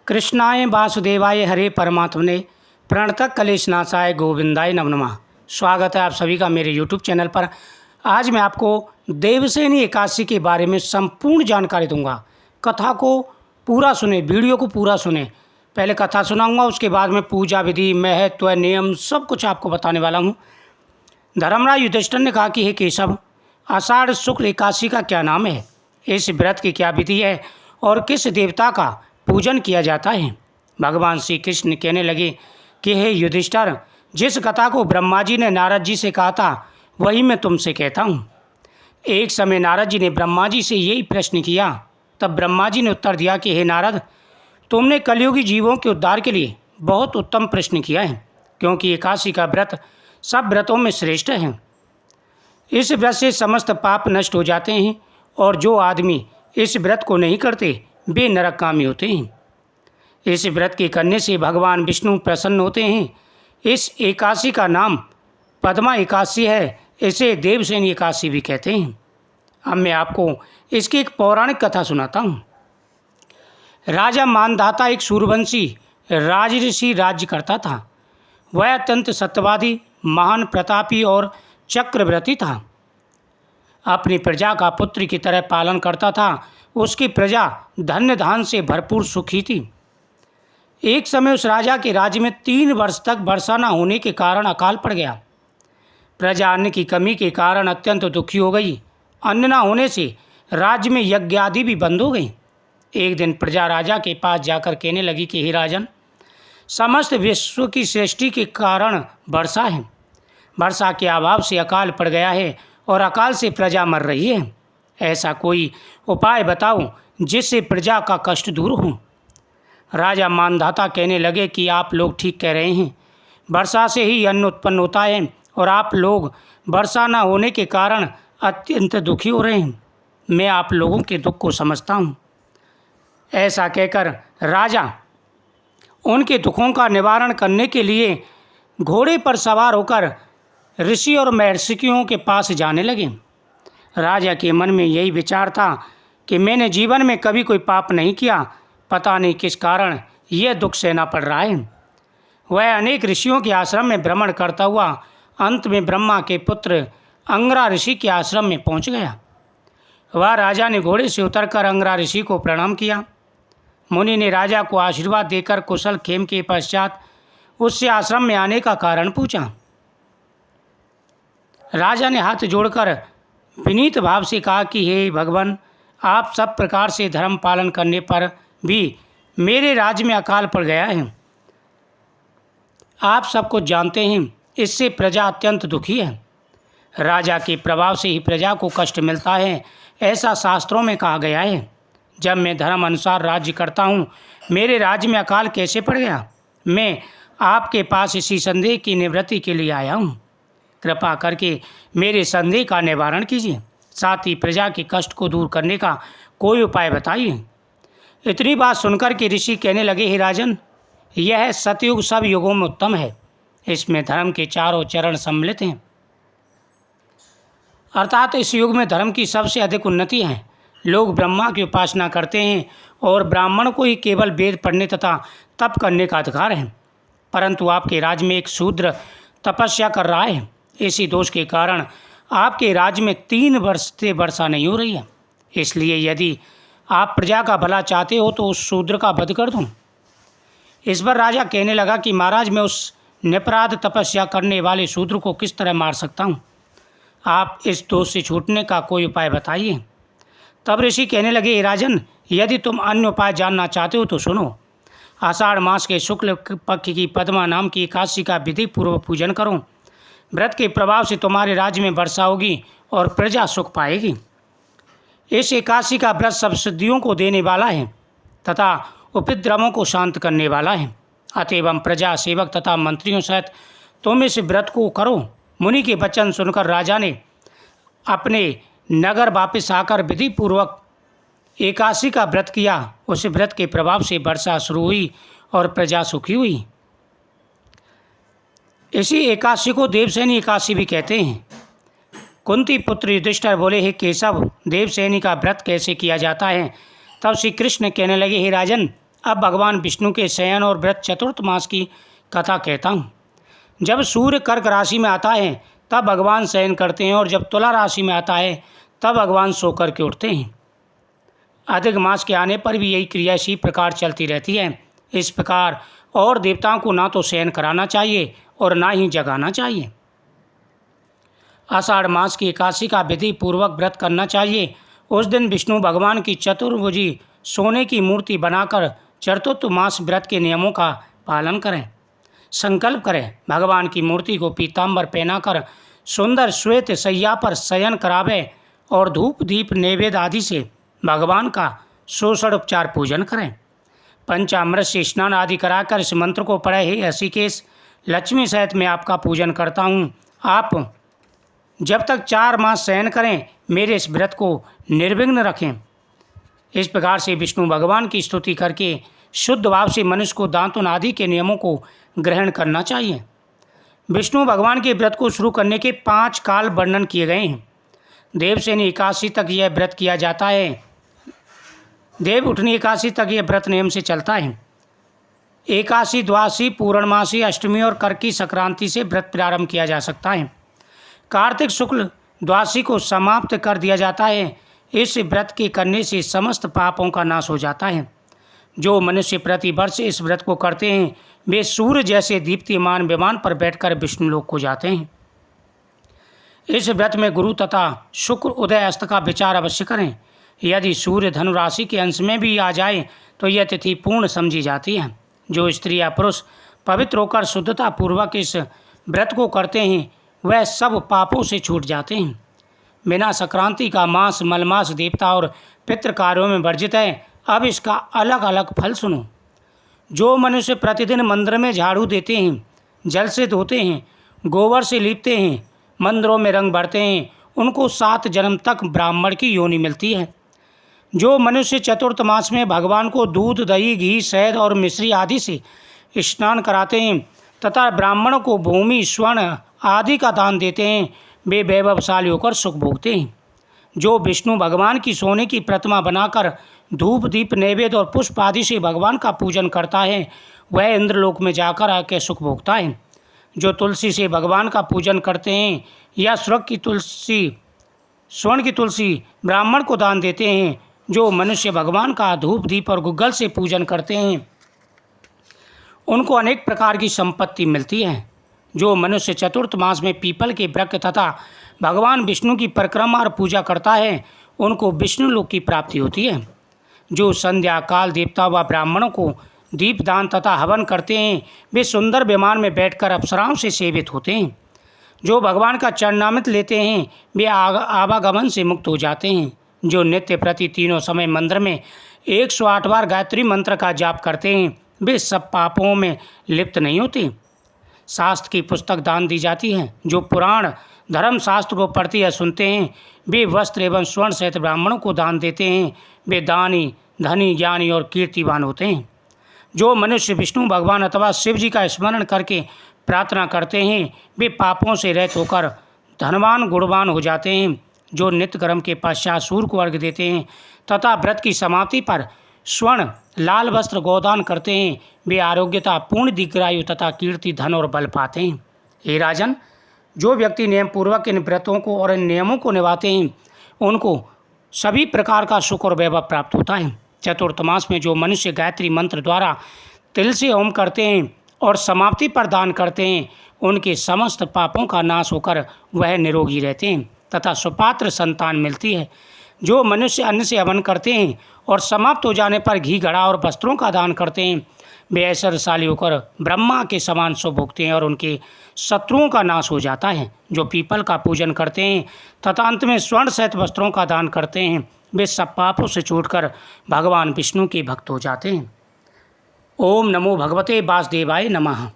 कृष्णाय वासुदेवाय हरे परमात्मने प्रणतः कलेशनाशाय गोविंदाय नमः नमः। स्वागत है आप सभी का मेरे यूट्यूब चैनल पर। आज मैं आपको देवसेनी एकादशी के बारे में संपूर्ण जानकारी दूंगा। कथा को पूरा सुने, वीडियो को पूरा सुने। पहले कथा सुनाऊंगा, उसके बाद में पूजा विधि, महत्व, नियम सब कुछ आपको बताने वाला हूँ। धर्मराज युधिष्ठिर ने कहा कि हे केशव, आषाढ़ शुक्ल एकादशी का क्या नाम है, इस व्रत की क्या विधि है और किस देवता का पूजन किया जाता है। भगवान श्री कृष्ण कहने लगे कि हे युधिष्ठिर, जिस कथा को ब्रह्मा जी ने नारद जी से कहा था वही मैं तुमसे कहता हूँ। एक समय नारद जी ने ब्रह्मा जी से यही प्रश्न किया। तब ब्रह्मा जी ने उत्तर दिया कि हे नारद, तुमने कलयुगी जीवों के उद्धार के लिए बहुत उत्तम प्रश्न किया है, क्योंकि एकादशी का व्रत सब व्रतों में श्रेष्ठ है। इस व्रत से समस्त पाप नष्ट हो जाते हैं और जो आदमी इस व्रत को नहीं करते वे नरकगामी होते हैं। इस व्रत के करने से भगवान विष्णु प्रसन्न होते हैं। इस एकादशी का नाम पद्मा एकादशी है, इसे देवसेनी एकादशी भी कहते हैं। अब मैं आपको इसकी एक पौराणिक कथा सुनाता हूँ। राजा मानधाता एक सूर्यवंशी राजऋषि राज्य करता था। वह अत्यंत सत्यवादी, महान प्रतापी और चक्रवर्ती था। अपनी प्रजा का पुत्र की तरह पालन करता था। उसकी प्रजा धन्य धान से भरपूर सुखी थी। एक समय उस राजा के राज्य में 3 वर्ष तक वर्षा न होने के कारण अकाल पड़ गया। प्रजा अन्न की कमी के कारण अत्यंत दुखी हो गई। अन्न न होने से राज्य में यज्ञ आदि भी बंद हो गई। एक दिन प्रजा राजा के पास जाकर कहने लगी कि हे राजन, समस्त विश्व की सृष्टि के कारण वर्षा है। वर्षा के अभाव से अकाल पड़ गया है और अकाल से प्रजा मर रही है। ऐसा कोई उपाय बताओ जिससे प्रजा का कष्ट दूर हो। राजा मानधाता कहने लगे कि आप लोग ठीक कह रहे हैं। वर्षा से ही अन्न उत्पन्न होता है और आप लोग वर्षा न होने के कारण अत्यंत दुखी हो रहे हैं। मैं आप लोगों के दुख को समझता हूँ। ऐसा कहकर राजा उनके दुखों का निवारण करने के लिए घोड़े पर सवार होकर ऋषि और महर्षियों के पास जाने लगे। राजा के मन में यही विचार था कि मैंने जीवन में कभी कोई पाप नहीं किया, पता नहीं किस कारण यह दुख सहना पड़ रहा है। वह अनेक ऋषियों के आश्रम में भ्रमण करता हुआ अंत में ब्रह्मा के पुत्र अंगरा ऋषि के आश्रम में पहुंच गया। वह राजा ने घोड़े से उतरकर अंगरा ऋषि को प्रणाम किया। मुनि ने राजा को आशीर्वाद देकर कुशल क्षेम के पश्चात उससे आश्रम में आने का कारण पूछा। राजा ने हाथ जोड़कर विनीत भाव से कहा कि हे भगवान, आप सब प्रकार से धर्म पालन करने पर भी मेरे राज्य में अकाल पड़ गया है। आप सब कुछ जानते हैं, इससे प्रजा अत्यंत दुखी है। राजा के प्रभाव से ही प्रजा को कष्ट मिलता है, ऐसा शास्त्रों में कहा गया है। जब मैं धर्म अनुसार राज्य करता हूँ, मेरे राज्य में अकाल कैसे पड़ गया? मैं आपके पास इसी संदेह की निवृत्ति के लिए आया हूँ। कृपा करके मेरे संदेह का निवारण कीजिए, साथ ही प्रजा के कष्ट को दूर करने का कोई उपाय बताइए। इतनी बात सुनकर के ऋषि कहने लगे, हे राजन, यह सतयुग सब युगों में उत्तम है। इसमें धर्म के चारों चरण सम्मिलित हैं, अर्थात इस युग में धर्म की सबसे अधिक उन्नति है। लोग ब्रह्मा की उपासना करते हैं और ब्राह्मण को ही केवल वेद पढ़ने तथा तप करने का अधिकार है। परंतु आपके राज्य में एक शूद्र तपस्या कर रहा है। इसी दोष के कारण आपके राज्य में 3 वर्ष से वर्षा नहीं हो रही है। इसलिए यदि आप प्रजा का भला चाहते हो तो उस शूद्र का वध कर दूं। इस पर राजा कहने लगा कि महाराज, मैं उस निपराध तपस्या करने वाले शूद्र को किस तरह मार सकता हूँ? आप इस दोष से छूटने का कोई उपाय बताइए। तब ऋषि कहने लगे, हे राजन, यदि तुम अन्य उपाय जानना चाहते हो तो सुनो। आषाढ़ मास के शुक्ल पक्ष की पद्मा नाम की एकादशी का विधि पूर्वक पूजन करो। व्रत के प्रभाव से तुम्हारे राज्य में वर्षा होगी और प्रजा सुख पाएगी। इस एकादशी का व्रत सब सिद्धियों को देने वाला है तथा उपद्रवों को शांत करने वाला है। अतएव प्रजा सेवक तथा मंत्रियों सहित तुम इस व्रत को करो। मुनि के वचन सुनकर राजा ने अपने नगर वापस आकर विधि पूर्वक एकादशी का व्रत किया। उस व्रत के प्रभाव से वर्षा शुरू हुई और प्रजा सुखी हुई। इसी एकादशी को देवसेनी एकादशी भी कहते हैं। कुंती पुत्र युधिष्ठिर बोले, हे केशव, देवसेनी का व्रत कैसे किया जाता है? तब श्री कृष्ण कहने लगे, हे राजन, अब भगवान विष्णु के शयन और व्रत चतुर्थ मास की कथा कहता हूँ। जब सूर्य कर्क राशि में आता है तब भगवान शयन करते हैं और जब तुला राशि में आता है तब भगवान सो कर के उठते हैं। अधिक मास के आने पर भी यही क्रिया इसी प्रकार चलती रहती है। इस प्रकार और देवताओं को ना तो शयन कराना चाहिए और ना ही जगाना चाहिए। आषाढ़ मास की एकादशी का विधि पूर्वक व्रत करना चाहिए। उस दिन विष्णु भगवान की चतुर्भुजी सोने की मूर्ति बनाकर चतुर्थ मास व्रत के नियमों का पालन करें। संकल्प करें, भगवान की मूर्ति को पीताम्बर पहनाकर सुंदर श्वेत सैया पर शयन करावे और धूप दीप नैवेद्य आदि से भगवान का षोडशोपचार पूजन करें। पंचामृत से स्नान आदि कराकर इस मंत्र को पढ़े, हे ऋषिकेश, लक्ष्मी सहित मैं आपका पूजन करता हूँ। आप जब तक 4 मास शयन करें मेरे इस व्रत को निर्विघ्न रखें। इस प्रकार से विष्णु भगवान की स्तुति करके शुद्ध भाव से मनुष्य को दांतुन आदि के नियमों को ग्रहण करना चाहिए। विष्णु भगवान के व्रत को शुरू करने के 5 काल वर्णन किए गए हैं। देवशयनी एकादशी तक यह व्रत किया जाता है। देव उठनी एकादशी तक यह व्रत नियम से चलता है। एकादशी, द्वादशी, पूर्णमासी, अष्टमी और कर की संक्रांति से व्रत प्रारंभ किया जा सकता है। कार्तिक शुक्ल द्वादशी को समाप्त कर दिया जाता है। इस व्रत के करने से समस्त पापों का नाश हो जाता है। जो मनुष्य प्रति वर्ष इस व्रत को करते हैं वे सूर्य जैसे दीप्तिमान विमान पर बैठकर विष्णु लोक को जाते हैं। इस व्रत में गुरु तथा शुक्र उदय अस्त का विचार अवश्य करें। यदि सूर्य धनु राशि के अंश में भी आ जाए तो यह तिथि पूर्ण समझी जाती है। जो स्त्री या पुरुष पवित्र होकर शुद्धता पूर्वक इस व्रत को करते हैं वह सब पापों से छूट जाते हैं। बिना संक्रांति का मास मलमास देवता और पितृ कार्यों में वर्जित है। अब इसका अलग अलग फल सुनो। जो मनुष्य प्रतिदिन मंदिर में झाड़ू देते हैं, जल से धोते हैं, गोबर से लीपते हैं, मंदिरों में रंग भरते हैं, उनको 7 जन्म तक ब्राह्मण की योनि मिलती है। जो मनुष्य चतुर्थ मास में भगवान को दूध, दही, घी, शहद और मिश्री आदि से स्नान कराते हैं तथा ब्राह्मणों को भूमि, स्वर्ण आदि का दान देते हैं वे वैभवशाली होकर सुख भोगते हैं। जो विष्णु भगवान की सोने की प्रतिमा बनाकर धूप दीप नैवेद्य और पुष्प आदि से भगवान का पूजन करता है वह इंद्रलोक में जाकर आके सुख भोगता है। जो तुलसी से भगवान का पूजन करते हैं या स्वर्ण की तुलसी ब्राह्मण को दान देते हैं। जो मनुष्य भगवान का धूप दीप और गुग्गल से पूजन करते हैं उनको अनेक प्रकार की संपत्ति मिलती है। जो मनुष्य चतुर्थ मास में पीपल के वृक्ष तथा भगवान विष्णु की परिक्रमा और पूजा करता है उनको विष्णु लोक की प्राप्ति होती है। जो संध्या काल देवता व ब्राह्मणों को दीपदान तथा हवन करते हैं वे सुंदर विमान में बैठकर अप्सराओं से सेवित होते हैं। जो भगवान का चरणामृत लेते हैं वे आवागमन से मुक्त हो जाते हैं। जो नित्य प्रति तीनों समय मंदिर में 108 बार गायत्री मंत्र का जाप करते हैं वे सब पापों में लिप्त नहीं होते। शास्त्र की पुस्तक दान दी जाती है। जो पुराण धर्म शास्त्र को पढ़ते या सुनते हैं वे वस्त्र एवं स्वर्ण सहित ब्राह्मणों को दान देते हैं वे दानी, धनी, ज्ञानी और कीर्तिवान होते हैं। जो मनुष्य विष्णु भगवान अथवा शिव जी का स्मरण करके प्रार्थना करते हैं वे पापों से रहित होकर धनवान गुणवान हो जाते हैं। जो नित्य कर्म के पश्चात सूर्य को अर्घ्य देते हैं तथा व्रत की समाप्ति पर स्वर्ण लाल वस्त्र गोदान करते हैं वे आरोग्यता, पूर्ण दीर्घायु तथा कीर्ति, धन और बल पाते हैं। हे राजन, जो व्यक्ति नियम पूर्वक इन व्रतों को और इन नियमों को निभाते हैं उनको सभी प्रकार का सुख और वैभव प्राप्त होता है। चतुर्थ मास में जो मनुष्य गायत्री मंत्र द्वारा तिल से होम करते हैं और समाप्ति पर दान करते हैं उनके समस्त पापों का नाश होकर वह निरोगी रहते हैं तथा सुपात्र संतान मिलती है। जो मनुष्य अन्न से हवन करते हैं और समाप्त हो जाने पर घी, घड़ा और वस्त्रों का दान करते हैं वे ऐश्वर्यशाली होकर ब्रह्मा के समान सुख भोगते हैं और उनके शत्रुओं का नाश हो जाता है। जो पीपल का पूजन करते हैं तथा अंत में स्वर्ण सहित वस्त्रों का दान करते हैं वे सब पापों से छूटकर भगवान विष्णु के भक्त हो जाते हैं। ओम नमो भगवते वासुदेवाय नमः।